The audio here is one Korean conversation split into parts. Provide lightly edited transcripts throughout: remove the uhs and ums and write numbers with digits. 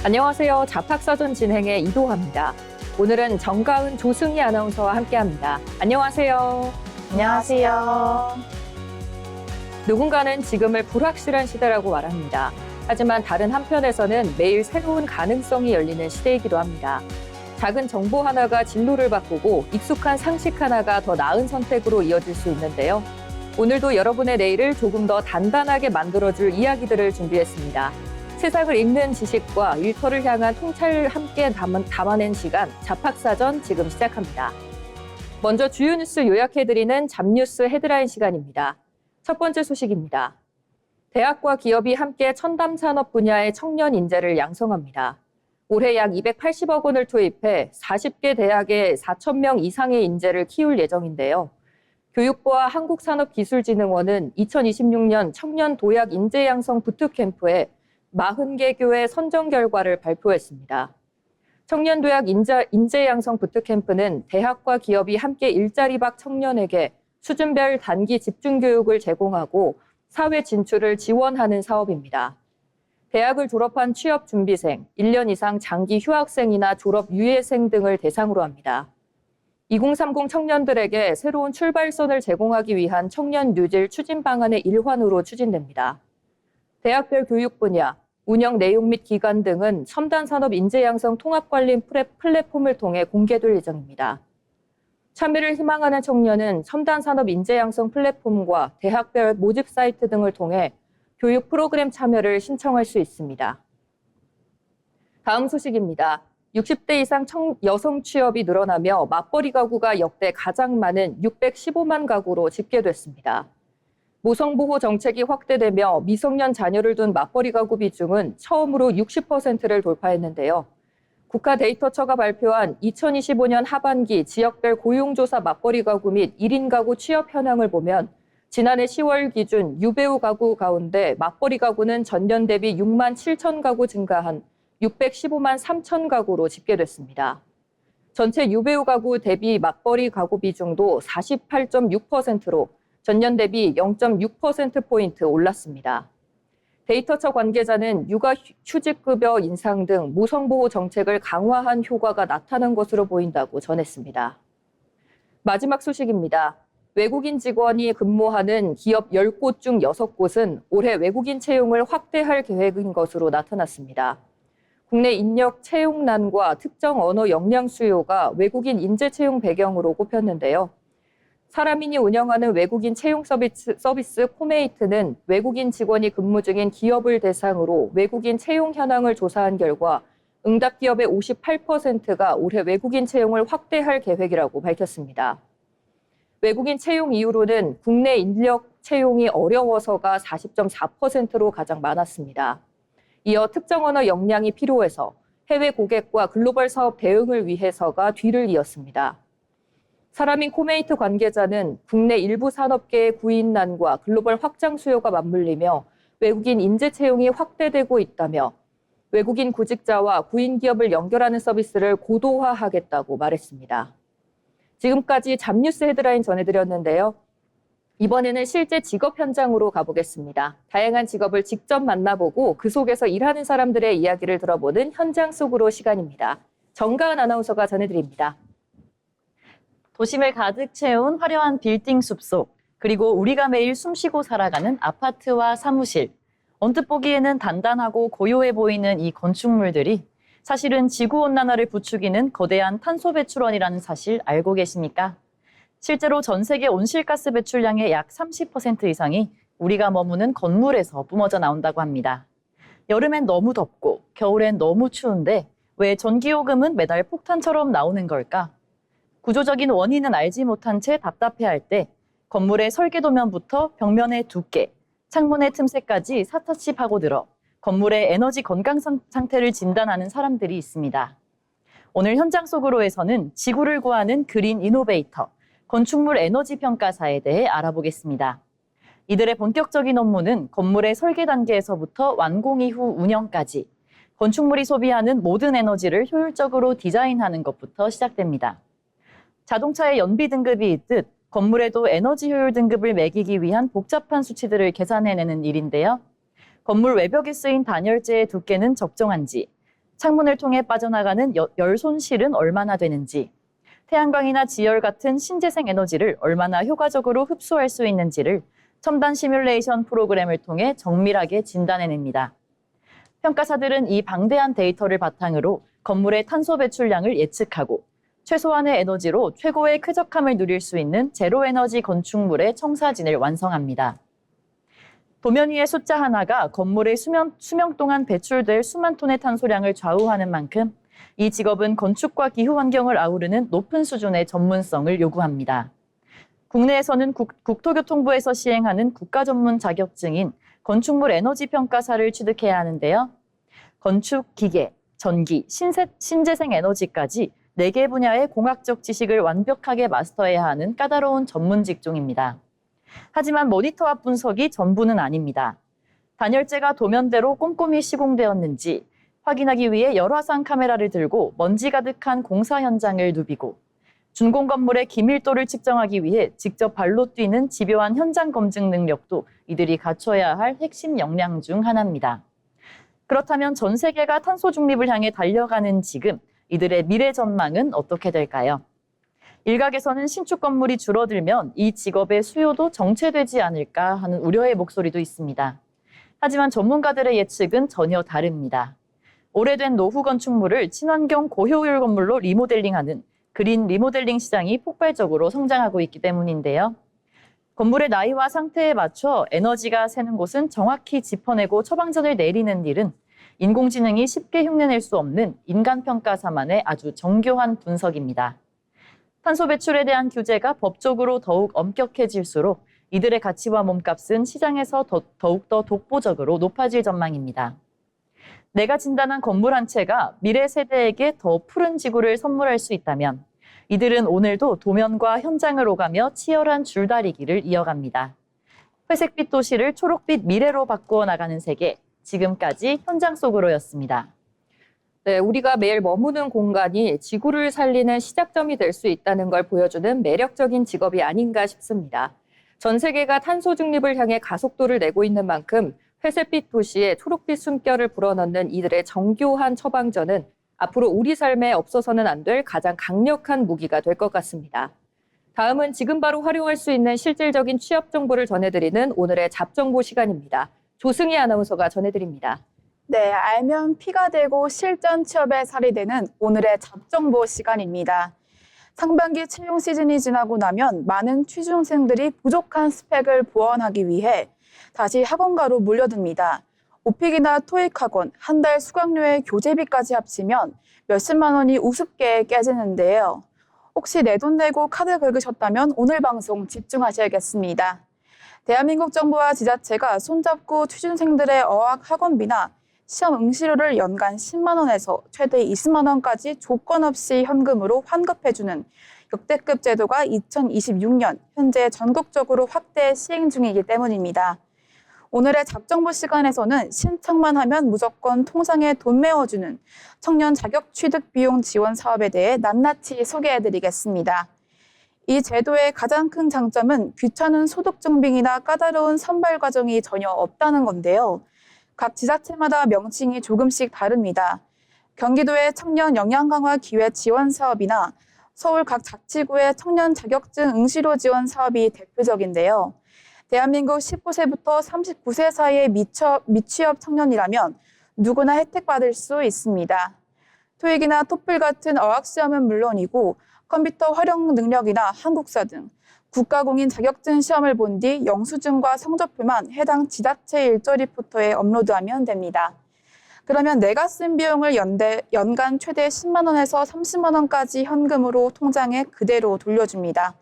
안녕하세요. 잡학사전 진행의 이도하입니다. 오늘은 정가은, 조승희 아나운서와 함께합니다. 안녕하세요. 안녕하세요. 누군가는 지금을 불확실한 시대라고 말합니다. 하지만 다른 한편에서는 매일 새로운 가능성이 열리는 시대이기도 합니다. 작은 정보 하나가 진로를 바꾸고 익숙한 상식 하나가 더 나은 선택으로 이어질 수 있는데요. 오늘도 여러분의 내일을 조금 더 단단하게 만들어줄 이야기들을 준비했습니다. 세상을 읽는 지식과 일터를 향한 통찰을 함께 담아낸 시간, 잡학사전 지금 시작합니다. 먼저 주요 뉴스 요약해드리는 잡뉴스 헤드라인 시간입니다. 첫 번째 소식입니다. 대학과 기업이 함께 첨단 산업 분야의 청년 인재를 양성합니다. 올해 약 280억 원을 투입해 40개 대학에 4,000명 이상의 인재를 키울 예정인데요. 교육부와 한국산업기술진흥원은 2026년 청년 도약 인재 양성 부트캠프에 40개 교회 선정 결과를 발표했습니다. 청년 도약 인재 양성 부트캠프는 대학과 기업이 함께 일자리 밖 청년에게 수준별 단기 집중 교육을 제공하고 사회 진출을 지원하는 사업입니다. 대학을 졸업한 취업 준비생, 1년 이상 장기 휴학생이나 졸업 유예생 등을 대상으로 합니다. 2030 청년들에게 새로운 출발선을 제공하기 위한 청년 뉴딜 추진 방안의 일환으로 추진됩니다. 대학별 교육 분야, 운영 내용 및 기간 등은 첨단 산업 인재 양성 통합 관리 플랫폼을 통해 공개될 예정입니다. 참여를 희망하는 청년은 첨단 산업 인재 양성 플랫폼과 대학별 모집 사이트 등을 통해 교육 프로그램 참여를 신청할 수 있습니다. 다음 소식입니다. 60대 이상 여성 취업이 늘어나며 맞벌이 가구가 역대 가장 많은 615만 가구로 집계됐습니다. 모성보호 정책이 확대되며 미성년 자녀를 둔 맞벌이 가구 비중은 처음으로 60%를 돌파했는데요. 국가데이터처가 발표한 2025년 하반기 지역별 고용조사 맞벌이 가구 및 1인 가구 취업 현황을 보면 지난해 10월 기준 유배우 가구 가운데 맞벌이 가구는 전년 대비 6만 7천 가구 증가한 615만 3천 가구로 집계됐습니다. 전체 유배우 가구 대비 맞벌이 가구 비중도 48.6%로 전년 대비 0.6%포인트 올랐습니다. 데이터처 관계자는 육아휴직급여 인상 등 모성보호 정책을 강화한 효과가 나타난 것으로 보인다고 전했습니다. 마지막 소식입니다. 외국인 직원이 근무하는 기업 10곳 중 6곳은 올해 외국인 채용을 확대할 계획인 것으로 나타났습니다. 국내 인력 채용난과 특정 언어 역량 수요가 외국인 인재 채용 배경으로 꼽혔는데요. 사람인이 운영하는 외국인 채용 서비스 코메이트는 외국인 직원이 근무 중인 기업을 대상으로 외국인 채용 현황을 조사한 결과 응답 기업의 58%가 올해 외국인 채용을 확대할 계획이라고 밝혔습니다. 외국인 채용 이유로는 국내 인력 채용이 어려워서가 40.4%로 가장 많았습니다. 이어 특정 언어 역량이 필요해서 해외 고객과 글로벌 사업 대응을 위해서가 뒤를 이었습니다. 사람인 코메이트 관계자는 국내 일부 산업계의 구인난과 글로벌 확장 수요가 맞물리며 외국인 인재 채용이 확대되고 있다며 외국인 구직자와 구인 기업을 연결하는 서비스를 고도화하겠다고 말했습니다. 지금까지 잡뉴스 헤드라인 전해드렸는데요. 이번에는 실제 직업 현장으로 가보겠습니다. 다양한 직업을 직접 만나보고 그 속에서 일하는 사람들의 이야기를 들어보는 현장 속으로 시간입니다. 정가은 아나운서가 전해드립니다. 도심을 가득 채운 화려한 빌딩 숲속, 그리고 우리가 매일 숨쉬고 살아가는 아파트와 사무실. 언뜻 보기에는 단단하고 고요해 보이는 이 건축물들이 사실은 지구온난화를 부추기는 거대한 탄소 배출원이라는 사실 알고 계십니까? 실제로 전 세계 온실가스 배출량의 약 30% 이상이 우리가 머무는 건물에서 뿜어져 나온다고 합니다. 여름엔 너무 덥고 겨울엔 너무 추운데 왜 전기요금은 매달 폭탄처럼 나오는 걸까? 구조적인 원인은 알지 못한 채 답답해할 때 건물의 설계도면부터 벽면의 두께, 창문의 틈새까지 샅샅이 파고들어 건물의 에너지 건강 상태를 진단하는 사람들이 있습니다. 오늘 현장 속으로에서는 지구를 구하는 그린 이노베이터, 건축물 에너지 평가사에 대해 알아보겠습니다. 이들의 본격적인 업무는 건물의 설계 단계에서부터 완공 이후 운영까지 건축물이 소비하는 모든 에너지를 효율적으로 디자인하는 것부터 시작됩니다. 자동차의 연비 등급이 있듯 건물에도 에너지 효율 등급을 매기기 위한 복잡한 수치들을 계산해내는 일인데요. 건물 외벽에 쓰인 단열재의 두께는 적정한지, 창문을 통해 빠져나가는 열 손실은 얼마나 되는지, 태양광이나 지열 같은 신재생 에너지를 얼마나 효과적으로 흡수할 수 있는지를 첨단 시뮬레이션 프로그램을 통해 정밀하게 진단해냅니다. 평가사들은 이 방대한 데이터를 바탕으로 건물의 탄소 배출량을 예측하고 최소한의 에너지로 최고의 쾌적함을 누릴 수 있는 제로에너지 건축물의 청사진을 완성합니다. 도면 위의 숫자 하나가 건물의 수명 동안 배출될 수만 톤의 탄소량을 좌우하는 만큼 이 직업은 건축과 기후 환경을 아우르는 높은 수준의 전문성을 요구합니다. 국내에서는 국토교통부에서 시행하는 국가 전문 자격증인 건축물 에너지 평가사를 취득해야 하는데요. 건축, 기계, 전기, 신재생 에너지까지 4개 분야의 공학적 지식을 완벽하게 마스터해야 하는 까다로운 전문 직종입니다. 하지만 모니터와 분석이 전부는 아닙니다. 단열재가 도면대로 꼼꼼히 시공되었는지 확인하기 위해 열화상 카메라를 들고 먼지 가득한 공사 현장을 누비고 준공 건물의 기밀도를 측정하기 위해 직접 발로 뛰는 집요한 현장 검증 능력도 이들이 갖춰야 할 핵심 역량 중 하나입니다. 그렇다면 전 세계가 탄소 중립을 향해 달려가는 지금 이들의 미래 전망은 어떻게 될까요? 일각에서는 신축 건물이 줄어들면 이 직업의 수요도 정체되지 않을까 하는 우려의 목소리도 있습니다. 하지만 전문가들의 예측은 전혀 다릅니다. 오래된 노후 건축물을 친환경 고효율 건물로 리모델링하는 그린 리모델링 시장이 폭발적으로 성장하고 있기 때문인데요. 건물의 나이와 상태에 맞춰 에너지가 새는 곳은 정확히 짚어내고 처방전을 내리는 일은 인공지능이 쉽게 흉내낼 수 없는 인간평가사만의 아주 정교한 분석입니다. 탄소 배출에 대한 규제가 법적으로 더욱 엄격해질수록 이들의 가치와 몸값은 시장에서 더욱더 독보적으로 높아질 전망입니다. 내가 진단한 건물 한 채가 미래 세대에게 더 푸른 지구를 선물할 수 있다면 이들은 오늘도 도면과 현장을 오가며 치열한 줄다리기를 이어갑니다. 회색빛 도시를 초록빛 미래로 바꾸어 나가는 세계, 지금까지 현장 속으로였습니다. 네, 우리가 매일 머무는 공간이 지구를 살리는 시작점이 될 수 있다는 걸 보여주는 매력적인 직업이 아닌가 싶습니다. 전 세계가 탄소 중립을 향해 가속도를 내고 있는 만큼 회색빛 도시에 초록빛 숨결을 불어넣는 이들의 정교한 처방전은 앞으로 우리 삶에 없어서는 안 될 가장 강력한 무기가 될 것 같습니다. 다음은 지금 바로 활용할 수 있는 실질적인 취업 정보를 전해드리는 오늘의 잡정보 시간입니다. 조승희 아나운서가 전해드립니다. 네, 알면 피가 되고 실전 취업에 살이 되는 오늘의 잡정보 시간입니다. 상반기 채용 시즌이 지나고 나면 많은 취준생들이 부족한 스펙을 보완하기 위해 다시 학원가로 몰려듭니다. 오픽이나 토익 학원, 한 달 수강료의 교재비까지 합치면 몇십만 원이 우습게 깨지는데요. 혹시 내 돈 내고 카드 긁으셨다면 오늘 방송 집중하셔야겠습니다. 대한민국 정부와 지자체가 손잡고 취준생들의 어학 학원비나 시험 응시료를 연간 10만 원에서 최대 20만 원까지 조건 없이 현금으로 환급해주는 역대급 제도가 2026년 현재 전국적으로 확대 시행 중이기 때문입니다. 오늘의 잡정보 시간에서는 신청만 하면 무조건 통장에 돈 메워주는 청년 자격 취득 비용 지원 사업에 대해 낱낱이 소개해드리겠습니다. 이 제도의 가장 큰 장점은 귀찮은 소득 증빙이나 까다로운 선발 과정이 전혀 없다는 건데요. 각 지자체마다 명칭이 조금씩 다릅니다. 경기도의 청년 역량 강화 기회 지원 사업이나 서울 각 자치구의 청년 자격증 응시료 지원 사업이 대표적인데요. 대한민국 19세부터 39세 사이의 미취업 청년이라면 누구나 혜택받을 수 있습니다. 토익이나 토플 같은 어학시험은 물론이고 컴퓨터 활용 능력이나 한국사 등 국가공인 자격증 시험을 본 뒤 영수증과 성적표만 해당 지자체 일조 리포터에 업로드하면 됩니다. 그러면 내가 쓴 비용을 연간 최대 10만 원에서 30만 원까지 현금으로 통장에 그대로 돌려줍니다.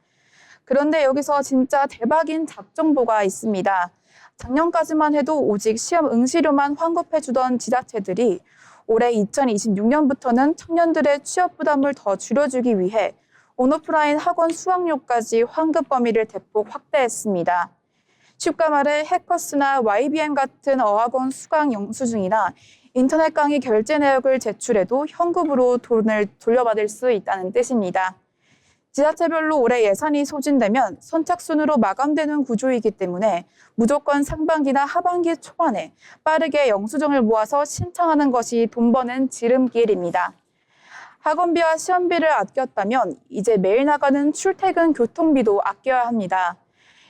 그런데 여기서 진짜 대박인 잡정보가 있습니다. 작년까지만 해도 오직 시험 응시료만 환급해주던 지자체들이 올해 2026년부터는 청년들의 취업 부담을 더 줄여주기 위해 온오프라인 학원 수강료까지 환급 범위를 대폭 확대했습니다. 쉽게 말해 해커스나 YBN 같은 어학원 수강 영수증이나 인터넷 강의 결제 내역을 제출해도 현금으로 돈을 돌려받을 수 있다는 뜻입니다. 지자체별로 올해 예산이 소진되면 선착순으로 마감되는 구조이기 때문에 무조건 상반기나 하반기 초반에 빠르게 영수증을 모아서 신청하는 것이 돈 버는 지름길입니다. 학원비와 시험비를 아꼈다면 이제 매일 나가는 출퇴근 교통비도 아껴야 합니다.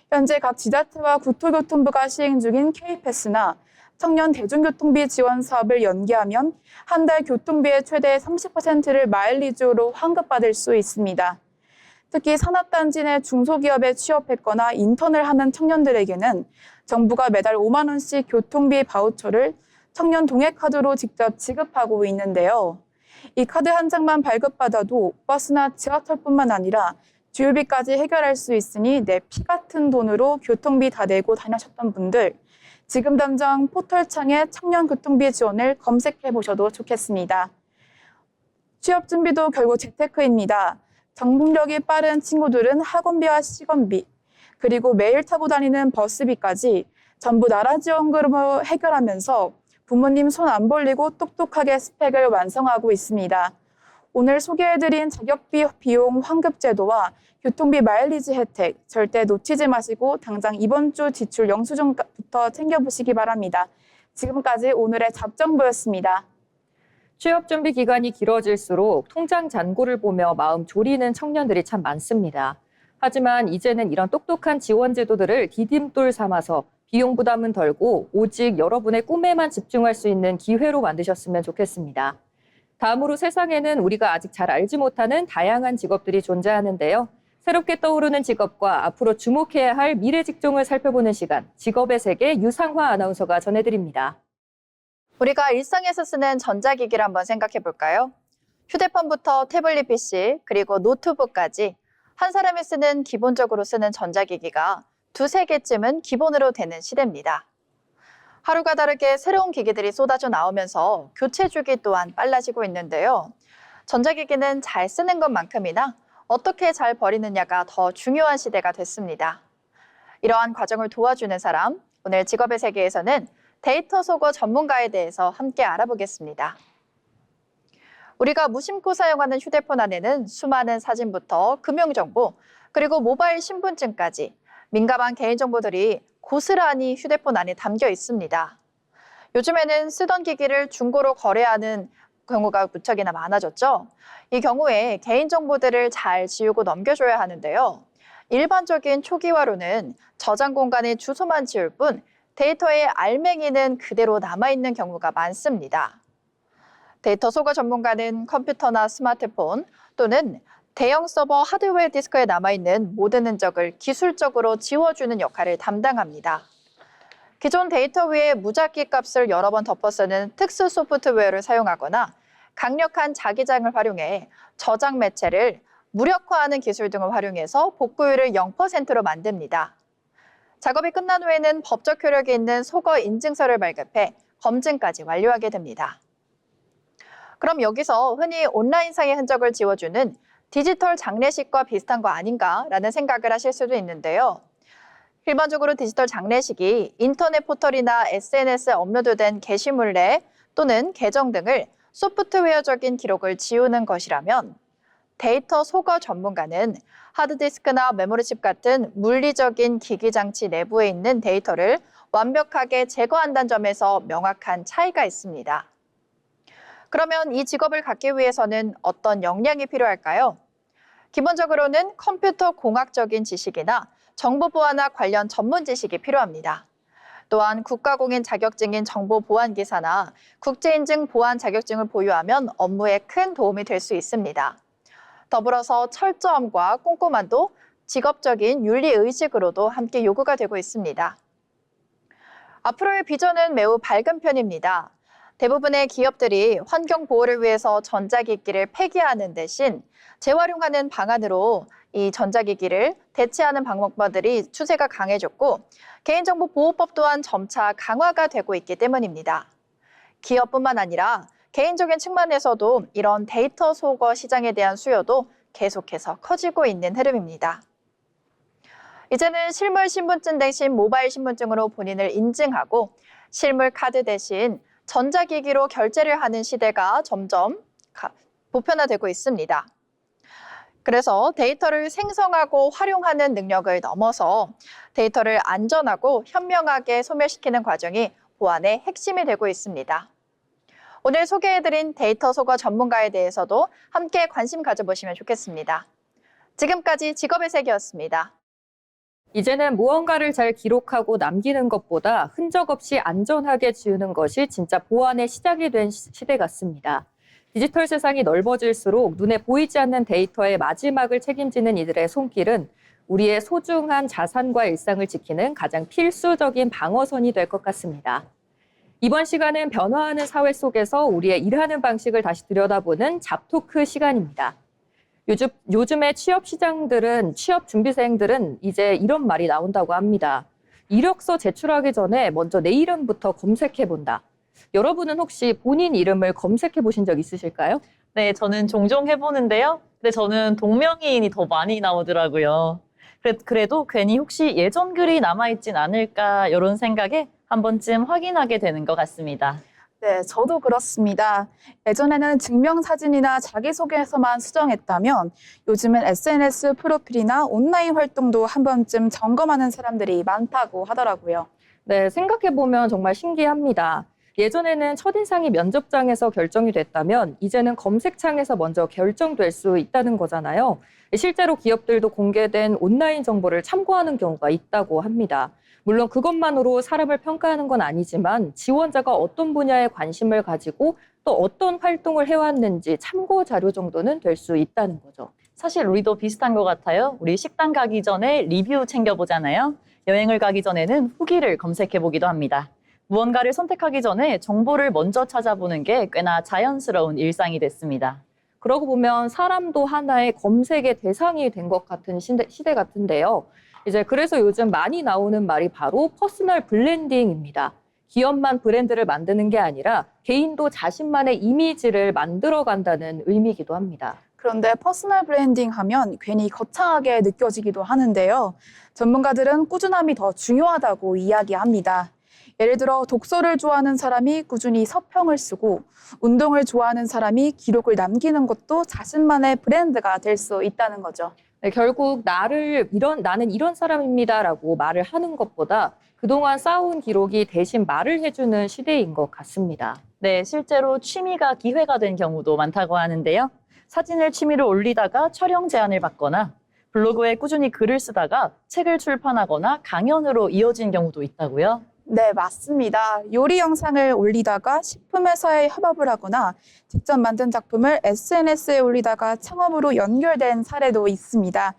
현재 각 지자체와 국토교통부가 시행 중인 K패스나 청년 대중교통비 지원 사업을 연계하면 한 달 교통비의 최대 30%를 마일리지로 환급받을 수 있습니다. 특히 산업단지 내 중소기업에 취업했거나 인턴을 하는 청년들에게는 정부가 매달 5만 원씩 교통비 바우처를 청년 동해카드로 직접 지급하고 있는데요. 이 카드 한 장만 발급받아도 버스나 지하철뿐만 아니라 주유비까지 해결할 수 있으니 내 피 같은 돈으로 교통비 다 내고 다니셨던 분들, 지금 당장 포털창에 청년 교통비 지원을 검색해 보셔도 좋겠습니다. 취업 준비도 결국 재테크입니다. 적응력이 빠른 친구들은 학원비와 시간비, 그리고 매일 타고 다니는 버스비까지 전부 나라 지원금으로 해결하면서 부모님 손 안 벌리고 똑똑하게 스펙을 완성하고 있습니다. 오늘 소개해드린 자격비 비용 환급 제도와 교통비 마일리지 혜택 절대 놓치지 마시고 당장 이번 주 지출 영수증부터 챙겨보시기 바랍니다. 지금까지 오늘의 잡정보였습니다. 취업 준비 기간이 길어질수록 통장 잔고를 보며 마음 졸이는 청년들이 참 많습니다. 하지만 이제는 이런 똑똑한 지원 제도들을 디딤돌 삼아서 비용 부담은 덜고 오직 여러분의 꿈에만 집중할 수 있는 기회로 만드셨으면 좋겠습니다. 다음으로 세상에는 우리가 아직 잘 알지 못하는 다양한 직업들이 존재하는데요. 새롭게 떠오르는 직업과 앞으로 주목해야 할 미래 직종을 살펴보는 시간, 직업의 세계 유상화 아나운서가 전해드립니다. 우리가 일상에서 쓰는 전자기기를 한번 생각해 볼까요? 휴대폰부터 태블릿 PC, 그리고 노트북까지 한 사람이 기본적으로 쓰는 전자기기가 두세 개쯤은 기본으로 되는 시대입니다. 하루가 다르게 새로운 기기들이 쏟아져 나오면서 교체 주기 또한 빨라지고 있는데요. 전자기기는 잘 쓰는 것만큼이나 어떻게 잘 버리느냐가 더 중요한 시대가 됐습니다. 이러한 과정을 도와주는 사람, 오늘 직업의 세계에서는 데이터 소거 전문가에 대해서 함께 알아보겠습니다. 우리가 무심코 사용하는 휴대폰 안에는 수많은 사진부터 금융정보, 그리고 모바일 신분증까지 민감한 개인정보들이 고스란히 휴대폰 안에 담겨 있습니다. 요즘에는 쓰던 기기를 중고로 거래하는 경우가 무척이나 많아졌죠. 이 경우에 개인정보들을 잘 지우고 넘겨줘야 하는데요. 일반적인 초기화로는 저장 공간의 주소만 지울 뿐 데이터의 알맹이는 그대로 남아있는 경우가 많습니다. 데이터 소거 전문가는 컴퓨터나 스마트폰 또는 대형 서버 하드웨어 디스크에 남아있는 모든 흔적을 기술적으로 지워주는 역할을 담당합니다. 기존 데이터 위에 무작위 값을 여러 번 덮어 쓰는 특수 소프트웨어를 사용하거나 강력한 자기장을 활용해 저장 매체를 무력화하는 기술 등을 활용해서 복구율을 0%로 만듭니다. 작업이 끝난 후에는 법적 효력이 있는 소거 인증서를 발급해 검증까지 완료하게 됩니다. 그럼 여기서 흔히 온라인상의 흔적을 지워주는 디지털 장례식과 비슷한 거 아닌가라는 생각을 하실 수도 있는데요. 일반적으로 디지털 장례식이 인터넷 포털이나 SNS에 업로드된 게시물래 또는 계정 등을 소프트웨어적인 기록을 지우는 것이라면 데이터 소거 전문가는 하드디스크나 메모리칩 같은 물리적인 기기 장치 내부에 있는 데이터를 완벽하게 제거한다는 점에서 명확한 차이가 있습니다. 그러면 이 직업을 갖기 위해서는 어떤 역량이 필요할까요? 기본적으로는 컴퓨터 공학적인 지식이나 정보 보안과 관련 전문 지식이 필요합니다. 또한 국가공인 자격증인 정보보안기사나 국제인증 보안 자격증을 보유하면 업무에 큰 도움이 될 수 있습니다. 더불어서 철저함과 꼼꼼함도 직업적인 윤리의식으로도 함께 요구가 되고 있습니다. 앞으로의 비전은 매우 밝은 편입니다. 대부분의 기업들이 환경 보호를 위해서 전자기기를 폐기하는 대신 재활용하는 방안으로 이 전자기기를 대체하는 방법들이 추세가 강해졌고 개인정보보호법 또한 점차 강화가 되고 있기 때문입니다. 기업뿐만 아니라 개인적인 측면에서도 이런 데이터 소거 시장에 대한 수요도 계속해서 커지고 있는 흐름입니다. 이제는 실물 신분증 대신 모바일 신분증으로 본인을 인증하고 실물 카드 대신 전자기기로 결제를 하는 시대가 점점 보편화되고 있습니다. 그래서 데이터를 생성하고 활용하는 능력을 넘어서 데이터를 안전하고 현명하게 소멸시키는 과정이 보안의 핵심이 되고 있습니다. 오늘 소개해드린 데이터 소거 전문가에 대해서도 함께 관심 가져보시면 좋겠습니다. 지금까지 직업의 세계였습니다. 이제는 무언가를 잘 기록하고 남기는 것보다 흔적 없이 안전하게 지우는 것이 진짜 보안의 시작이 된 시대 같습니다. 디지털 세상이 넓어질수록 눈에 보이지 않는 데이터의 마지막을 책임지는 이들의 손길은 우리의 소중한 자산과 일상을 지키는 가장 필수적인 방어선이 될 것 같습니다. 이번 시간은 변화하는 사회 속에서 우리의 일하는 방식을 다시 들여다보는 잡토크 시간입니다. 요즘의 취업 준비생들은 이제 이런 말이 나온다고 합니다. 이력서 제출하기 전에 먼저 내 이름부터 검색해본다. 여러분은 혹시 본인 이름을 검색해 보신 적 있으실까요? 네, 저는 종종 해보는데요. 근데 저는 동명이인이 더 많이 나오더라고요. 그래도 괜히 혹시 예전 글이 남아있진 않을까 이런 생각에 한 번쯤 확인하게 되는 것 같습니다. 네, 저도 그렇습니다. 예전에는 증명사진이나 자기소개서만 수정했다면 요즘은 SNS 프로필이나 온라인 활동도 한 번쯤 점검하는 사람들이 많다고 하더라고요. 네, 생각해보면 정말 신기합니다. 예전에는 첫인상이 면접장에서 결정이 됐다면 이제는 검색창에서 먼저 결정될 수 있다는 거잖아요. 실제로 기업들도 공개된 온라인 정보를 참고하는 경우가 있다고 합니다. 물론 그것만으로 사람을 평가하는 건 아니지만 지원자가 어떤 분야에 관심을 가지고 또 어떤 활동을 해왔는지 참고 자료 정도는 될 수 있다는 거죠. 사실 우리도 비슷한 것 같아요. 우리 식당 가기 전에 리뷰 챙겨보잖아요. 여행을 가기 전에는 후기를 검색해보기도 합니다. 무언가를 선택하기 전에 정보를 먼저 찾아보는 게 꽤나 자연스러운 일상이 됐습니다. 그러고 보면 사람도 하나의 검색의 대상이 된 것 같은 시대 같은데요. 이제 그래서 요즘 많이 나오는 말이 바로 퍼스널 브랜딩입니다. 기업만 브랜드를 만드는 게 아니라 개인도 자신만의 이미지를 만들어 간다는 의미이기도 합니다. 그런데 퍼스널 브랜딩 하면 괜히 거창하게 느껴지기도 하는데요. 전문가들은 꾸준함이 더 중요하다고 이야기합니다. 예를 들어 독서를 좋아하는 사람이 꾸준히 서평을 쓰고 운동을 좋아하는 사람이 기록을 남기는 것도 자신만의 브랜드가 될 수 있다는 거죠. 네, 결국 나는 이런 사람입니다라고 말을 하는 것보다 그동안 쌓아온 기록이 대신 말을 해주는 시대인 것 같습니다. 네, 실제로 취미가 기회가 된 경우도 많다고 하는데요. 사진을 취미로 올리다가 촬영 제안을 받거나 블로그에 꾸준히 글을 쓰다가 책을 출판하거나 강연으로 이어진 경우도 있다고요. 네, 맞습니다. 요리 영상을 올리다가 식품회사에 협업을 하거나 직접 만든 작품을 SNS에 올리다가 창업으로 연결된 사례도 있습니다.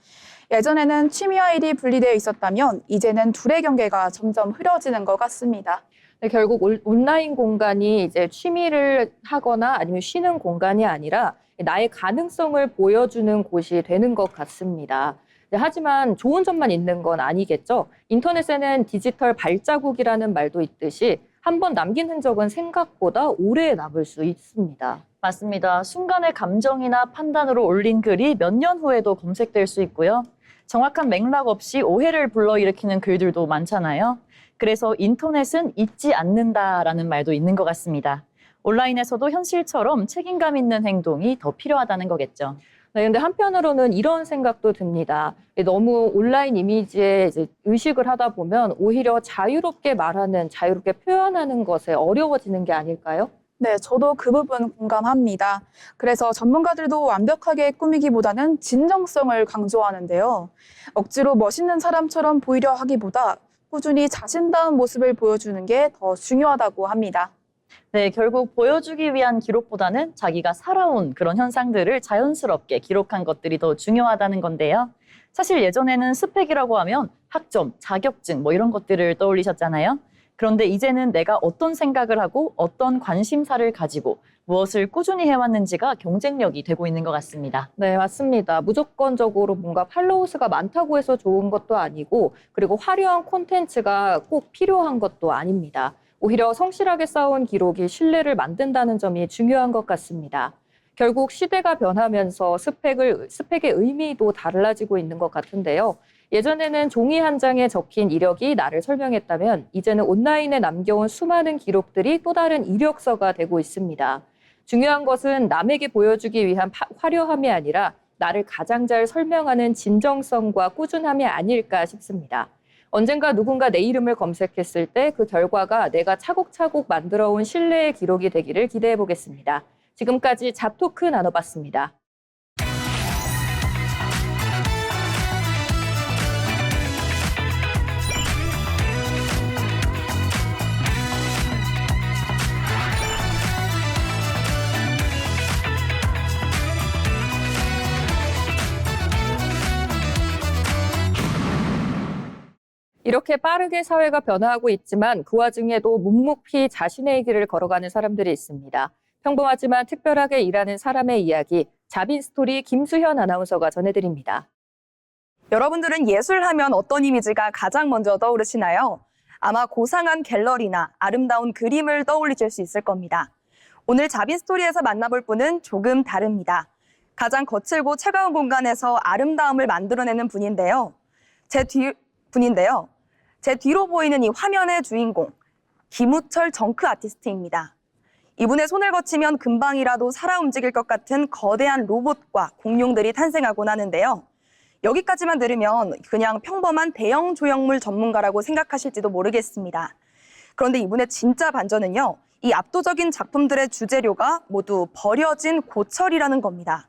예전에는 취미와 일이 분리되어 있었다면 이제는 둘의 경계가 점점 흐려지는 것 같습니다. 네, 결국 온라인 공간이 이제 취미를 하거나 아니면 쉬는 공간이 아니라 나의 가능성을 보여주는 곳이 되는 것 같습니다. 네, 하지만 좋은 점만 있는 건 아니겠죠. 인터넷에는 디지털 발자국이라는 말도 있듯이 한 번 남긴 흔적은 생각보다 오래 남을 수 있습니다. 맞습니다. 순간의 감정이나 판단으로 올린 글이 몇 년 후에도 검색될 수 있고요. 정확한 맥락 없이 오해를 불러일으키는 글들도 많잖아요. 그래서 인터넷은 잊지 않는다라는 말도 있는 것 같습니다. 온라인에서도 현실처럼 책임감 있는 행동이 더 필요하다는 거겠죠. 네, 근데 한편으로는 이런 생각도 듭니다. 너무 온라인 이미지에 이제 의식을 하다 보면 오히려 자유롭게 말하는, 자유롭게 표현하는 것에 어려워지는 게 아닐까요? 네, 저도 그 부분 공감합니다. 그래서 전문가들도 완벽하게 꾸미기보다는 진정성을 강조하는데요. 억지로 멋있는 사람처럼 보이려 하기보다 꾸준히 자신다운 모습을 보여주는 게 더 중요하다고 합니다. 네, 결국 보여주기 위한 기록보다는 자기가 살아온 그런 현상들을 자연스럽게 기록한 것들이 더 중요하다는 건데요. 사실 예전에는 스펙이라고 하면 학점, 자격증 뭐 이런 것들을 떠올리셨잖아요. 그런데 이제는 내가 어떤 생각을 하고 어떤 관심사를 가지고 무엇을 꾸준히 해왔는지가 경쟁력이 되고 있는 것 같습니다. 네, 맞습니다. 무조건적으로 뭔가 팔로우 수가 많다고 해서 좋은 것도 아니고 그리고 화려한 콘텐츠가 꼭 필요한 것도 아닙니다. 오히려 성실하게 쌓아온 기록이 신뢰를 만든다는 점이 중요한 것 같습니다. 결국 시대가 변하면서 스펙의 의미도 달라지고 있는 것 같은데요. 예전에는 종이 한 장에 적힌 이력이 나를 설명했다면 이제는 온라인에 남겨온 수많은 기록들이 또 다른 이력서가 되고 있습니다. 중요한 것은 남에게 보여주기 위한 화려함이 아니라 나를 가장 잘 설명하는 진정성과 꾸준함이 아닐까 싶습니다. 언젠가 누군가 내 이름을 검색했을 때 그 결과가 내가 차곡차곡 만들어온 신뢰의 기록이 되기를 기대해 보겠습니다. 지금까지 잡토크 나눠봤습니다. 이렇게 빠르게 사회가 변화하고 있지만 그 와중에도 묵묵히 자신의 길을 걸어가는 사람들이 있습니다. 평범하지만 특별하게 일하는 사람의 이야기, 자빈스토리 김수현 아나운서가 전해드립니다. 여러분들은 예술하면 어떤 이미지가 가장 먼저 떠오르시나요? 아마 고상한 갤러리나 아름다운 그림을 떠올리실 수 있을 겁니다. 오늘 자빈스토리에서 만나볼 분은 조금 다릅니다. 가장 거칠고 차가운 공간에서 아름다움을 만들어내는 분인데요. 제 뒤로 보이는 이 화면의 주인공, 김우철 정크 아티스트입니다. 이분의 손을 거치면 금방이라도 살아 움직일 것 같은 거대한 로봇과 공룡들이 탄생하곤 하는데요. 여기까지만 들으면 그냥 평범한 대형 조형물 전문가라고 생각하실지도 모르겠습니다. 그런데 이분의 진짜 반전은요, 이 압도적인 작품들의 주재료가 모두 버려진 고철이라는 겁니다.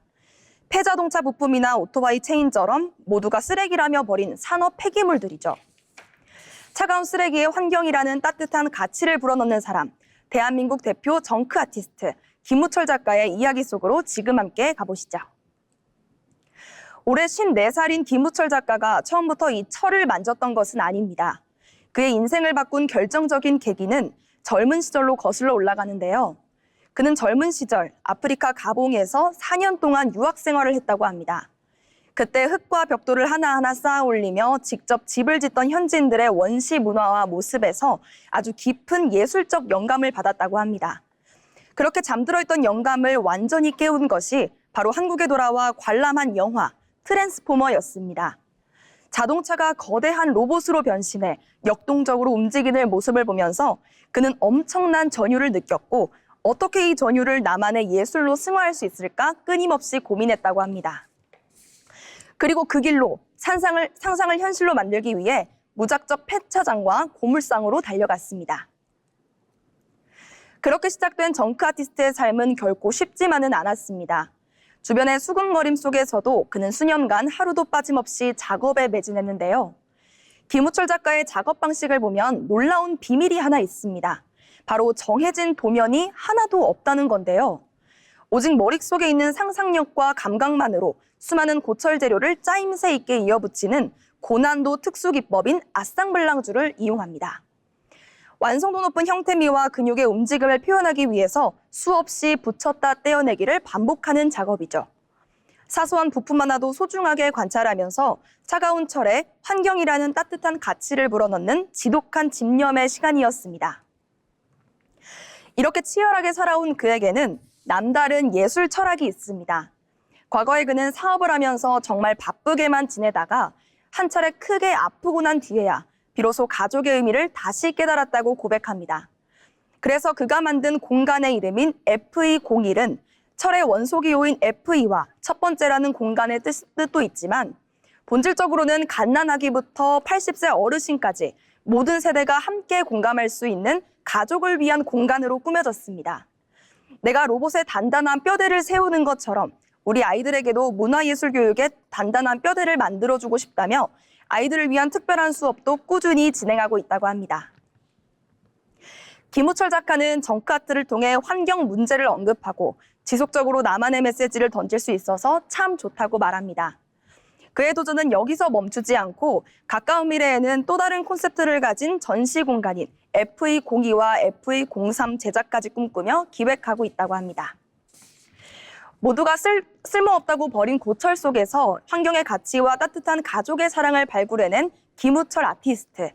폐자동차 부품이나 오토바이 체인처럼 모두가 쓰레기라며 버린 산업 폐기물들이죠. 차가운 쓰레기에 환경이라는 따뜻한 가치를 불어넣는 사람, 대한민국 대표 정크 아티스트 김우철 작가의 이야기 속으로 지금 함께 가보시죠. 올해 54살인 김우철 작가가 처음부터 이 철을 만졌던 것은 아닙니다. 그의 인생을 바꾼 결정적인 계기는 젊은 시절로 거슬러 올라가는데요. 그는 젊은 시절 아프리카 가봉에서 4년 동안 유학 생활을 했다고 합니다. 그때 흙과 벽돌을 하나하나 쌓아 올리며 직접 집을 짓던 현지인들의 원시 문화와 모습에서 아주 깊은 예술적 영감을 받았다고 합니다. 그렇게 잠들어 있던 영감을 완전히 깨운 것이 바로 한국에 돌아와 관람한 영화 트랜스포머였습니다. 자동차가 거대한 로봇으로 변신해 역동적으로 움직이는 모습을 보면서 그는 엄청난 전율을 느꼈고 어떻게 이 전율을 나만의 예술로 승화할 수 있을까 끊임없이 고민했다고 합니다. 그리고 그 길로 상상을 현실로 만들기 위해 무작정 폐차장과 고물상으로 달려갔습니다. 그렇게 시작된 정크 아티스트의 삶은 결코 쉽지만은 않았습니다. 주변의 수군거림 속에서도 그는 수년간 하루도 빠짐없이 작업에 매진했는데요. 김우철 작가의 작업 방식을 보면 놀라운 비밀이 하나 있습니다. 바로 정해진 도면이 하나도 없다는 건데요. 오직 머릿속에 있는 상상력과 감각만으로 수많은 고철 재료를 짜임새 있게 이어붙이는 고난도 특수기법인 아쌍블랑주를 이용합니다. 완성도 높은 형태미와 근육의 움직임을 표현하기 위해서 수없이 붙였다 떼어내기를 반복하는 작업이죠. 사소한 부품 하나도 소중하게 관찰하면서 차가운 철에 환경이라는 따뜻한 가치를 불어넣는 지독한 집념의 시간이었습니다. 이렇게 치열하게 살아온 그에게는 남다른 예술 철학이 있습니다. 과거에 그는 사업을 하면서 정말 바쁘게만 지내다가 한 차례 크게 아프고 난 뒤에야 비로소 가족의 의미를 다시 깨달았다고 고백합니다. 그래서 그가 만든 공간의 이름인 FE01은 철의 원소기호인 FE와 첫 번째라는 공간의 뜻도 있지만 본질적으로는 갓난아기부터 80세 어르신까지 모든 세대가 함께 공감할 수 있는 가족을 위한 공간으로 꾸며졌습니다. 내가 로봇의 단단한 뼈대를 세우는 것처럼 우리 아이들에게도 문화예술 교육에 단단한 뼈대를 만들어주고 싶다며 아이들을 위한 특별한 수업도 꾸준히 진행하고 있다고 합니다. 김우철 작가는 정크아트를 통해 환경 문제를 언급하고 지속적으로 나만의 메시지를 던질 수 있어서 참 좋다고 말합니다. 그의 도전은 여기서 멈추지 않고 가까운 미래에는 또 다른 콘셉트를 가진 전시 공간인 FE02와 FE03 제작까지 꿈꾸며 기획하고 있다고 합니다. 모두가 쓸모없다고 버린 고철 속에서 환경의 가치와 따뜻한 가족의 사랑을 발굴해낸 김우철 아티스트.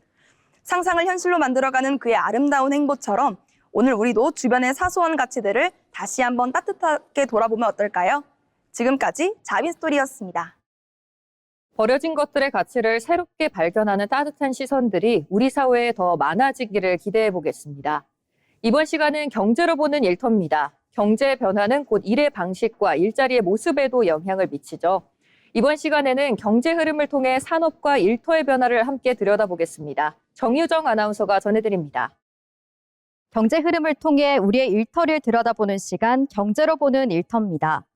상상을 현실로 만들어가는 그의 아름다운 행보처럼 오늘 우리도 주변의 사소한 가치들을 다시 한번 따뜻하게 돌아보면 어떨까요? 지금까지 자빈스토리였습니다. 버려진 것들의 가치를 새롭게 발견하는 따뜻한 시선들이 우리 사회에 더 많아지기를 기대해 보겠습니다. 이번 시간은 경제로 보는 일터입니다. 경제의 변화는 곧 일의 방식과 일자리의 모습에도 영향을 미치죠. 이번 시간에는 경제 흐름을 통해 산업과 일터의 변화를 함께 들여다보겠습니다. 정유정 아나운서가 전해드립니다. 경제 흐름을 통해 우리의 일터를 들여다보는 시간, 경제로 보는 일터입니다.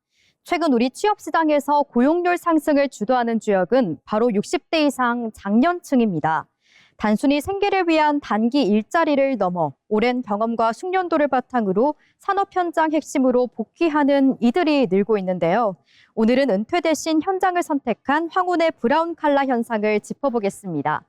최근 우리 취업시장에서 고용률 상승을 주도하는 주역은 바로 60대 이상 장년층입니다. 단순히 생계를 위한 단기 일자리를 넘어 오랜 경험과 숙련도를 바탕으로 산업 현장 핵심으로 복귀하는 이들이 늘고 있는데요. 오늘은 은퇴 대신 현장을 선택한 황혼의 브라운 칼라 현상을 짚어보겠습니다.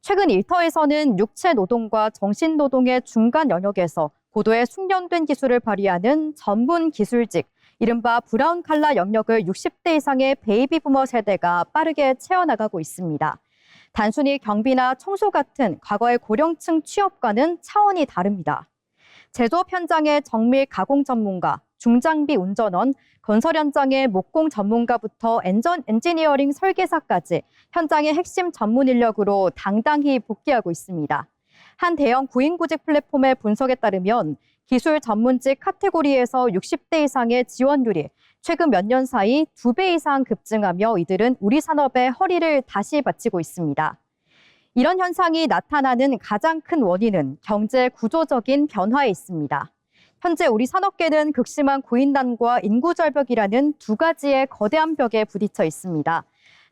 최근 일터에서는 육체 노동과 정신 노동의 중간 영역에서 고도의 숙련된 기술을 발휘하는 전문 기술직, 이른바 브라운 칼라 영역을 60대 이상의 베이비 부머 세대가 빠르게 채워나가고 있습니다. 단순히 경비나 청소 같은 과거의 고령층 취업과는 차원이 다릅니다. 제조업 현장의 정밀 가공 전문가, 중장비 운전원, 건설 현장의 목공 전문가부터 엔지니어링 설계사까지 현장의 핵심 전문 인력으로 당당히 복귀하고 있습니다. 한 대형 구인구직 플랫폼의 분석에 따르면 기술 전문직 카테고리에서 60대 이상의 지원율이 최근 몇 년 사이 2배 이상 급증하며 이들은 우리 산업의 허리를 다시 받치고 있습니다. 이런 현상이 나타나는 가장 큰 원인은 경제 구조적인 변화에 있습니다. 현재 우리 산업계는 극심한 고인난과 인구 절벽이라는 두 가지의 거대한 벽에 부딪혀 있습니다.